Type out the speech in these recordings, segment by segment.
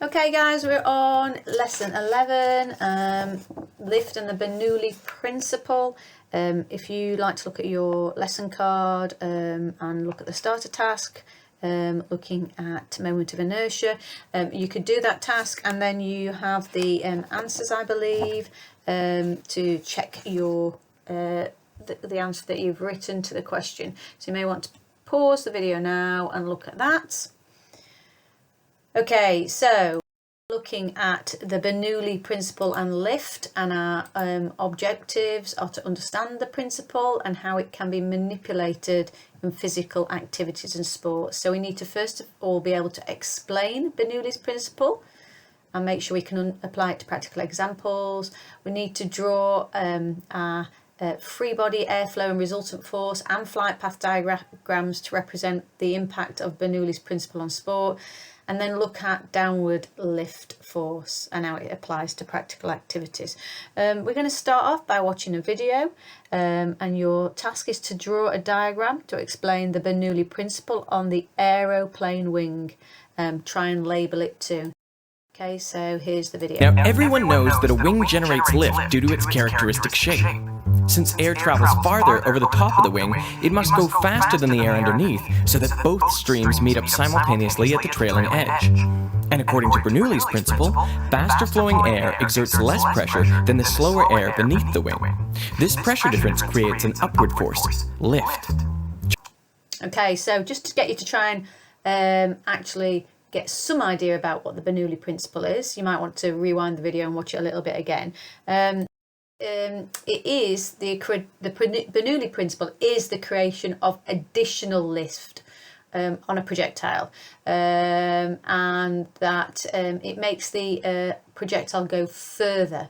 Okay guys, we're on lesson 11, lift and the Bernoulli principle. If you like to look at your lesson card and look at the starter task, looking at moment of inertia, you could do that task, and then you have the answers, I believe, to check your the answer that you've written to the question. So you may want to pause the video now and look at that. Okay, so looking at the Bernoulli principle and lift, and our objectives are to understand the principle and how it can be manipulated in physical activities and sports. So we need to first of all be able to explain Bernoulli's principle and make sure we can apply it to practical examples. We need to draw our free body, airflow and resultant force and flight path diagrams to represent the impact of Bernoulli's principle on sport, and then look at downward lift force and how it applies to practical activities. We're going to start off by watching a video, and your task is to draw a diagram to explain the Bernoulli principle on the aeroplane wing. Try and label it too. Okay, so here's the video. Now, everyone knows that a wing generates lift due to its characteristic shape. Since air travels farther over the top of the wing, it must go faster than the air underneath so that both streams meet up simultaneously at the trailing edge. And according to Bernoulli's principle, faster flowing air exerts less pressure than the slower air beneath the wing. This pressure difference creates an upward force, lift. Okay, so just to get you to try and actually get some idea about what the Bernoulli principle is, you might want to rewind the video and watch it a little bit again. It is the Bernoulli principle is the creation of additional lift on a projectile, and that it makes the projectile go further.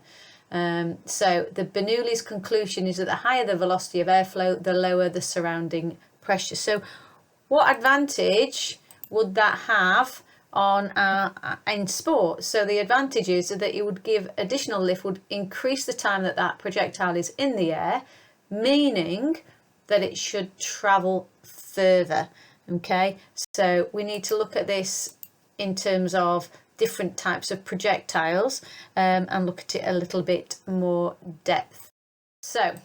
So the Bernoulli's conclusion is that the higher the velocity of airflow, the lower the surrounding pressure. So what advantage would that have on in sport? So the advantage is that it would give additional lift, would increase the time that that projectile is in the air, meaning that it should travel further. Okay, so we need to look at this in terms of different types of projectiles, and look at it a little bit more depth. So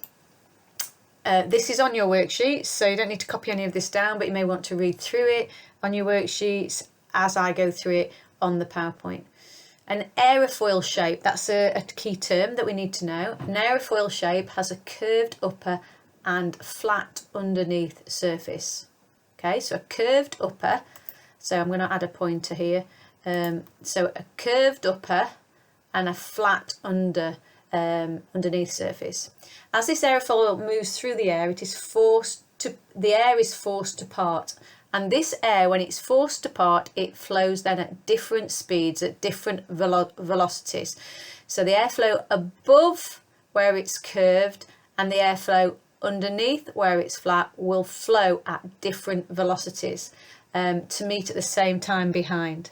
this is on your worksheet, so you don't need to copy any of this down, but you may want to read through it on your worksheets as I go through it on the PowerPoint. An aerofoil shape, that's a key term that we need to know. An aerofoil shape has a curved upper and flat underneath surface. Okay, so a curved upper, so I'm going to add a pointer here. So a curved upper and a flat underneath surface. As this aerofoil moves through the air, the air is forced apart. And this air, when it's forced apart, it flows then at different speeds, at different velocities. So the airflow above where it's curved and the airflow underneath where it's flat will flow at different velocities to meet at the same time behind.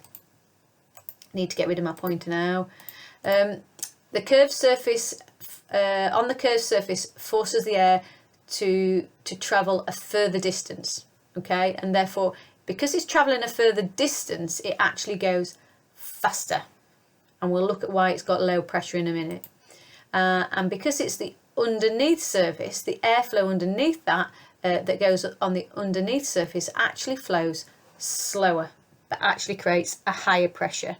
Need to get rid of my pointer now. The curved surface, on the curved surface, forces the air to travel a further distance. Okay, and therefore, because it's traveling a further distance, it actually goes faster, and we'll look at why it's got low pressure in a minute. And because it's the underneath surface, the airflow underneath that that goes on the underneath surface actually flows slower, but actually creates a higher pressure.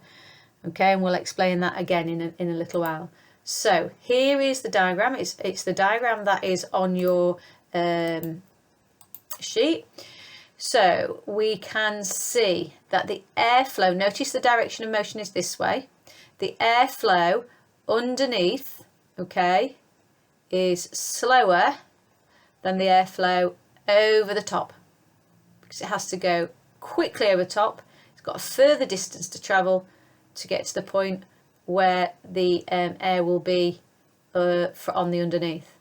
Okay, and we'll explain that again in a little while. So here is the diagram. It's the diagram that is on your sheet. So we can see that the airflow, notice the direction of motion is this way. The airflow underneath, okay, is slower than the airflow over the top, because it has to go quickly over the top. It's got a further distance to travel to get to the point where the air will be on the underneath.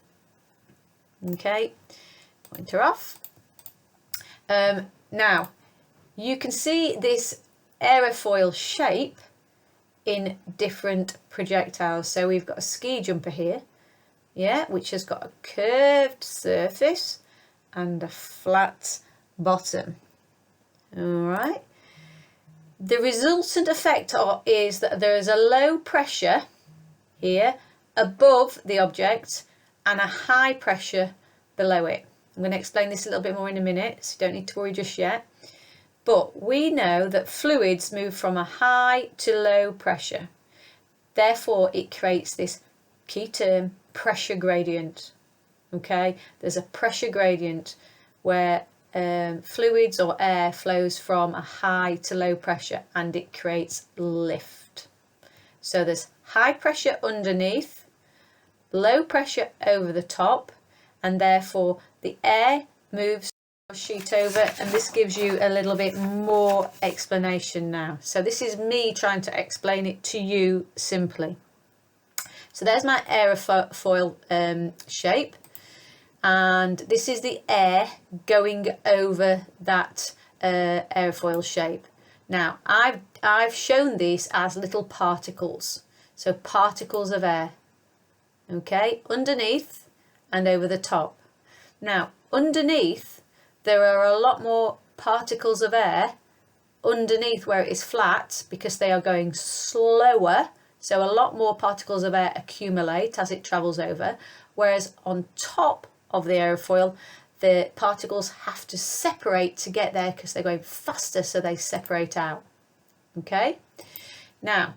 Okay, pointer off. Now, you can see this aerofoil shape in different projectiles. So we've got a ski jumper here, yeah, which has got a curved surface and a flat bottom. All right. The resultant effect is that there is a low pressure here above the object and a high pressure below it. I'm going to explain this a little bit more in a minute, so you don't need to worry just yet. But we know that fluids move from a high to low pressure. Therefore, it creates this key term, pressure gradient. Okay, there's a pressure gradient where fluids or air flows from a high to low pressure, and it creates lift. So there's high pressure underneath, low pressure over the top, and therefore the air moves the sheet over, and this gives you a little bit more explanation now. So this is me trying to explain it to you simply. So there's my aerofoil shape, and this is the air going over that aerofoil shape. Now I've shown this as little particles, so particles of air, okay, underneath and over the top. Now underneath there are a lot more particles of air underneath where it is flat, because they are going slower, so a lot more particles of air accumulate as it travels over, whereas on top of the aerofoil the particles have to separate to get there because they're going faster, so they separate out. Okay, now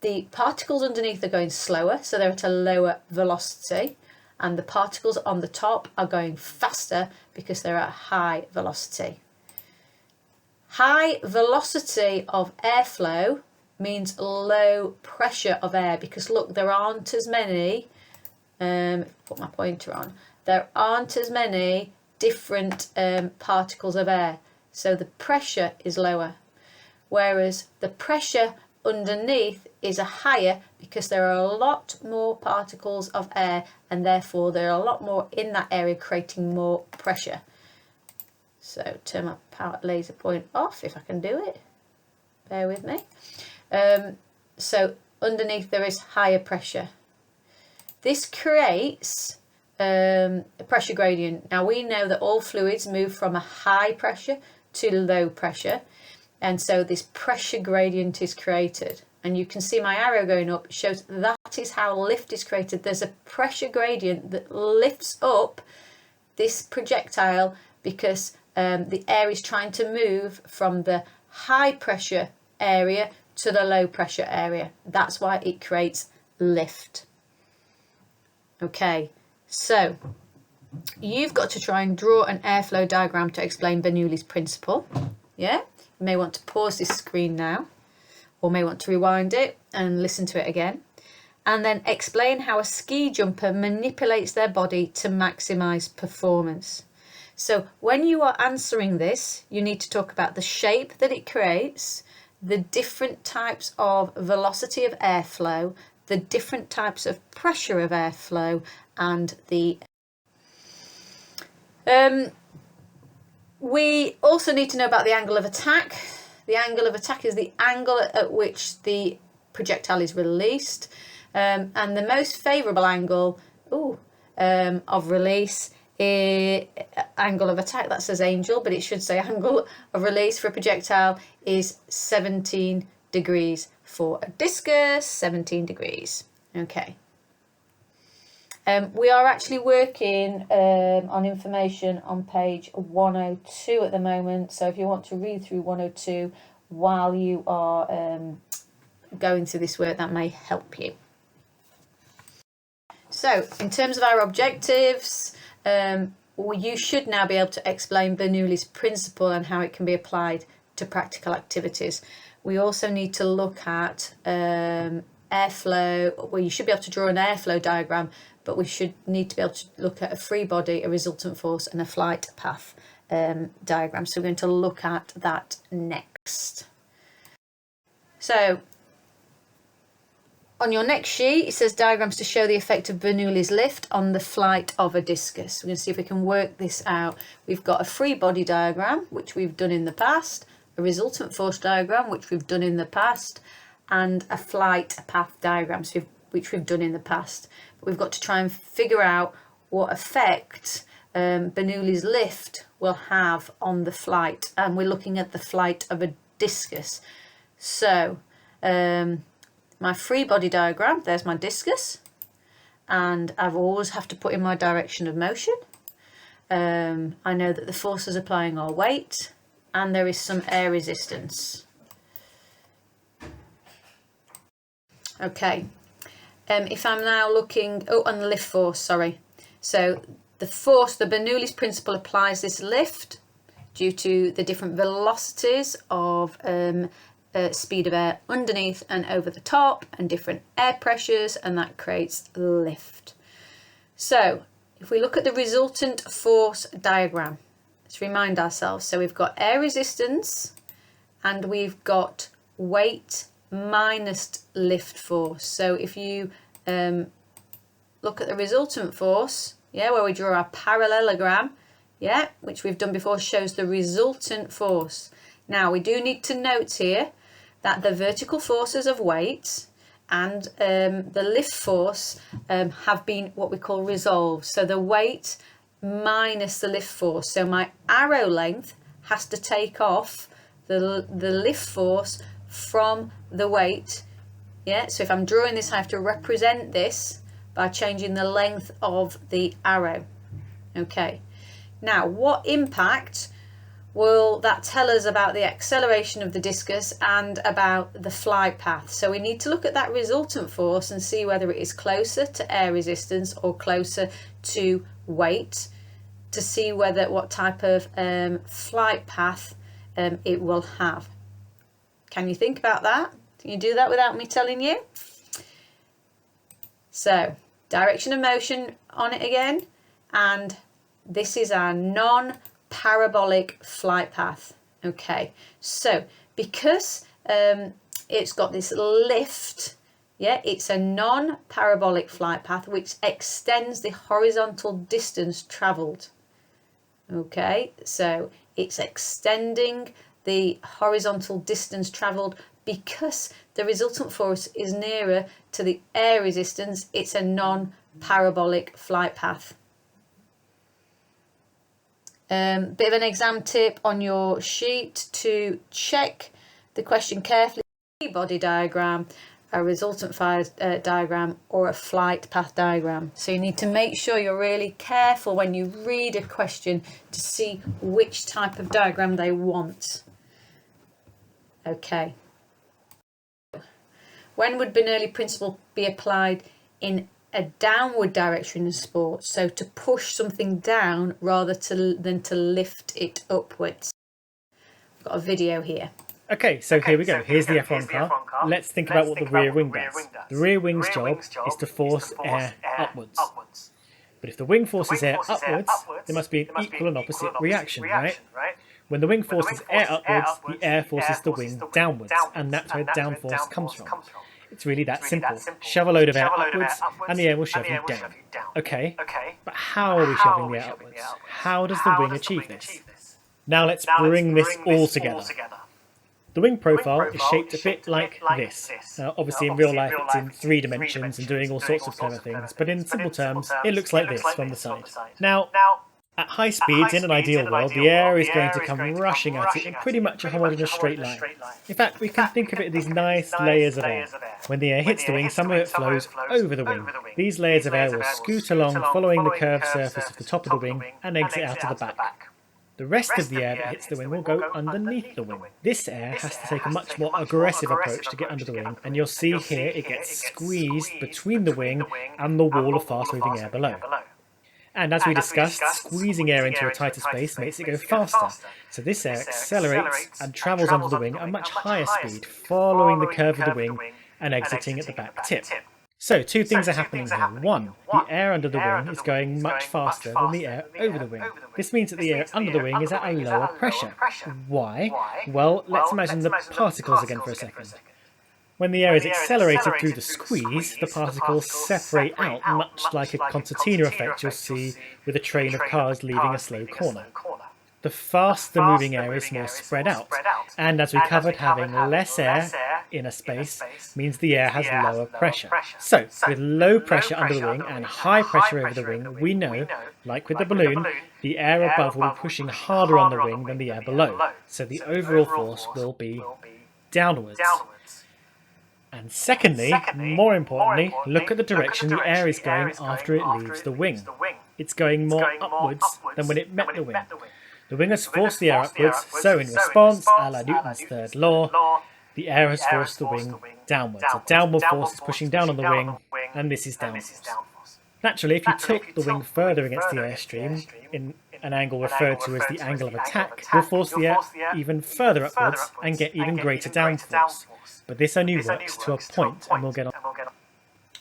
the particles underneath are going slower, so they're at a lower velocity, and the particles on the top are going faster because they're at high velocity. High velocity of airflow means low pressure of air, because look, there aren't as many put my pointer on, there aren't as many different particles of air, so the pressure is lower, whereas the pressure underneath is a higher because there are a lot more particles of air, and therefore there are a lot more in that area, creating more pressure. So turn my power laser point off if I can do it, bear with me. So underneath there is higher pressure. This creates a pressure gradient. Now we know that all fluids move from a high pressure to low pressure, and so this pressure gradient is created, and you can see my arrow going up shows that is how lift is created. There's a pressure gradient that lifts up this projectile because the air is trying to move from the high pressure area to the low pressure area. That's why it creates lift. Okay, so you've got to try and draw an airflow diagram to explain Bernoulli's principle. Yeah, you may want to pause this screen now, or may want to rewind it and listen to it again, and then explain how a ski jumper manipulates their body to maximize performance. So when you are answering this, you need to talk about the shape that it creates, the different types of velocity of airflow, the different types of pressure of airflow, and the we also need to know about the angle of attack. The angle of attack is the angle at which the projectile is released, and the most favourable angle of release is angle of attack. That says angel, but it should say angle of release for a projectile is 17 degrees. For a discus, 17 degrees. Okay. We are actually working on information on page 102 at the moment, so if you want to read through 102 while you are going through this work, that may help you. So in terms of our objectives, you should now be able to explain Bernoulli's principle and how it can be applied to practical activities. We also need to look at airflow. Well, you should be able to draw an airflow diagram, but we should need to be able to look at a free body, a resultant force, and a flight path diagram. So we're going to look at that next. So on your next sheet, it says diagrams to show the effect of Bernoulli's lift on the flight of a discus. We're going to see if we can work this out. We've got a free body diagram, which we've done in the past, a resultant force diagram, which we've done in the past, and a flight path diagram, which we've done in the past. But we've got to try and figure out what effect Bernoulli's lift will have on the flight, and we're looking at the flight of a discus. So my free body diagram, there's my discus, and I've always have to put in my direction of motion. I know that the forces applying are weight, and there is some air resistance. Okay, if I'm now looking, on the lift force, sorry. So the force, the Bernoulli's principle applies this lift due to the different velocities of speed of air underneath and over the top, and different air pressures, and that creates lift. So if we look at the resultant force diagram, let's remind ourselves. So we've got air resistance and we've got weight minus lift force. So if you look at the resultant force, where we draw our parallelogram, which we've done before, shows the resultant force. Now we do need to note here that the vertical forces of weight and the lift force have been what we call resolved. So the weight minus the lift force. So my arrow length has to take off the lift force from the weight. So if I'm drawing this, I have to represent this by changing the length of the arrow. Okay. Now, what impact will that tell us about the acceleration of the discus and about the flight path? So we need to look at that resultant force and see whether it is closer to air resistance or closer to weight, to see what type of flight path it will have. Can you think about that? Can you do that without me telling you? So direction of motion on it again, and this is our non-parabolic flight path. Okay, so because it's got this lift, it's a non-parabolic flight path which extends the horizontal distance travelled. Okay, so it's extending the horizontal distance travelled because the resultant force is nearer to the air resistance. It's a non-parabolic flight path. Bit of an exam tip on your sheet to check the question carefully: body diagram, a resultant diagram, or a flight path diagram. So you need to make sure you're really careful when you read a question to see which type of diagram they want. Okay. When would Bernoulli principle be applied in a downward direction in sport? So to push something down rather than to lift it upwards. I've got a video here. Okay, so here we go. Here's the F1 car. Let's think about what the rear wing does. The rear wing's job is to force air upwards. But if the wing forces air upwards, there must be an equal and opposite reaction, right? When the wing forces air upwards, the air forces the wing downwards, and that's where downforce comes from. It's really that simple. Shove a load of air upwards, and the air will shove you down. Okay, but how are we shoving the air upwards? How does the wing achieve this? Now let's bring this all together. The wing profile is shaped a bit like this. Obviously in real life it's in 3 dimensions and doing all sorts of clever things, but in simple terms it looks like this from the side. Now, at high speeds, in an ideal world, the air is going to come rushing at it in pretty much a homogeneous straight line. In fact, we can think of it as these nice layers of air. When the air hits the wing, some of it flows over the wing. These layers of air will scoot along following the curved surface of the top of the wing and exit out of the back. The rest of the air that hits the wing will go underneath the wing. This air has to take a much more aggressive approach to get under the wing, and you'll see here it gets squeezed between the wing and the wall of fast-moving air below. And as we discussed, squeezing air into a tighter space makes it go faster. So this air accelerates and travels under the wing at a much higher speed, following the curve of the wing and exiting at the back tip. So 2 things are happening here. 1, the air under the wing is going much faster than the air over the wing. This means that the air under the wing is at a lower pressure. Why? Well, let's imagine the particles again for a second. When the air is accelerated through the squeeze, the particles separate out, much like a concertina effect you'll see with a train of cars leaving a slow corner. The faster moving air is more spread out, and as we covered, having less air in a space means the air has lower pressure. So, with low pressure under the wing and high pressure over the wing, we know, like with the balloon, the air above will be pushing harder on the wing than the air below. So the overall force will be downwards. And secondly, more importantly, look at the direction the air is going after it leaves the wing. It's going more upwards than when it met the wing. The wing has forced the air upwards, so in response, a la Newton's third law, the air has forced the wing downwards. A downward force is pushing down on the wing, and this is downward force. Naturally, if you tilt the wing further against the airstream, in an angle referred to as the angle of attack, will force the air even further upwards and get even greater downforce. But this only works to a point, and we'll get on.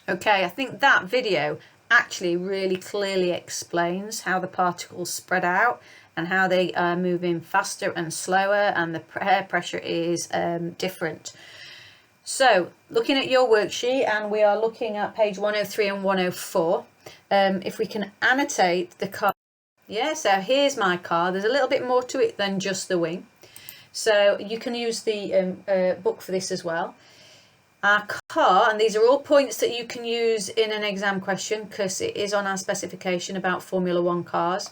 Okay, I think that video actually really clearly explains how the particles spread out and how they are moving faster and slower, and the air pressure is different. So, looking at your worksheet, and we are looking at page 103 and 104, if we can annotate the car. Yeah, so here's my car. There's a little bit more to it than just the wing. So you can use the book for this as well. Our car, and these are all points that you can use in an exam question because it is on our specification about Formula 1 cars.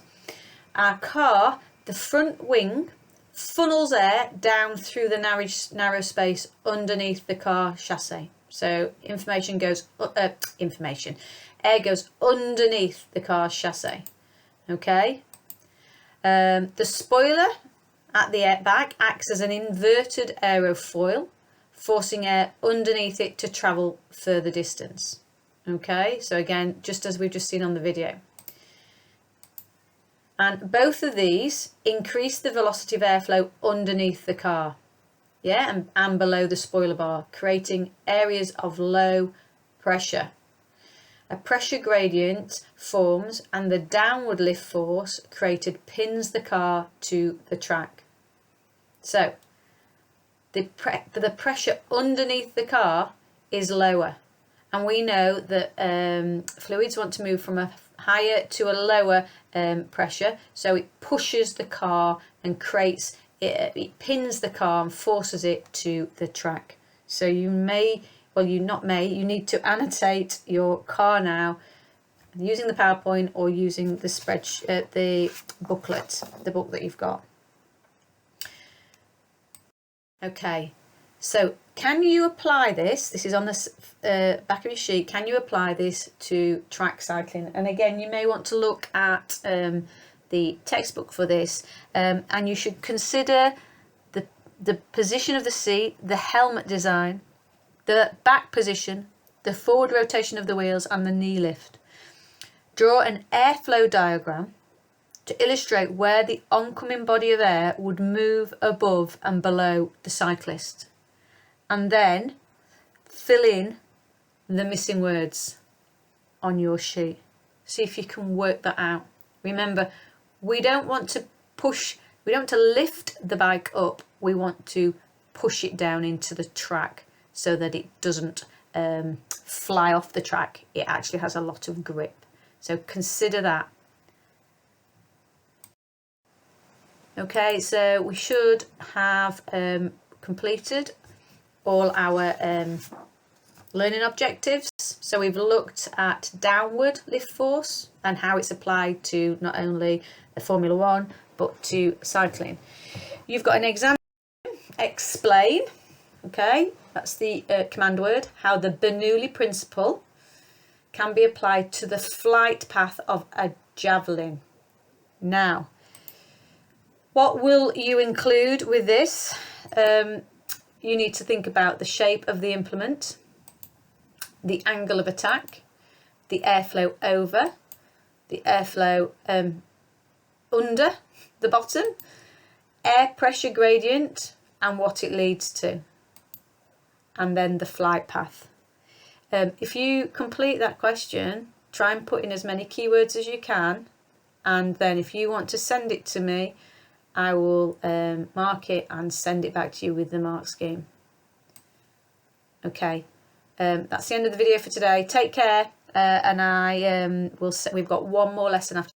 Our car, the front wing, funnels air down through the narrow space underneath the car chassis. So air goes underneath the car's chassis. Okay. The spoiler at the back acts as an inverted aerofoil, forcing air underneath it to travel further distance. Okay, so again, just as we've just seen on the video. And both of these increase the velocity of airflow underneath the car, yeah, and below the spoiler bar, creating areas of low pressure. A pressure gradient forms, and the downward lift force created pins the car to the track. So the pressure underneath the car is lower, and we know that fluids want to move from a higher to a lower pressure, so it pushes the car and creates it pins the car and forces it to the track. So you need to annotate your car now using the PowerPoint or using the spreadsheet, the booklet, the book that you've got. Okay, so can you apply this? This is on the back of your sheet. Can you apply this to track cycling? And again, you may want to look at the textbook for this, and you should consider the position of the seat, the helmet design, the back position, the forward rotation of the wheels, and the knee lift. Draw an airflow diagram to illustrate where the oncoming body of air would move above and below the cyclist. And then fill in the missing words on your sheet. See if you can work that out. Remember, we don't want to lift the bike up, we want to push it down into the track so that it doesn't fly off the track. It actually has a lot of grip. So consider that. Okay, so we should have completed all our learning objectives. So we've looked at downward lift force and how it's applied to not only the Formula 1 but to cycling. You've got an example, explain, okay, that's the command word, how the Bernoulli principle can be applied to the flight path of a javelin. Now, what will you include with this? You need to think about the shape of the implement, the angle of attack, the airflow over, the airflow under the bottom, air pressure gradient and what it leads to, and then the flight path. If you complete that question, try and put in as many keywords as you can, and then if you want to send it to me, I will mark it and send it back to you with the mark scheme. Okay, that's the end of the video for today. Take care, and we've got one more lesson after.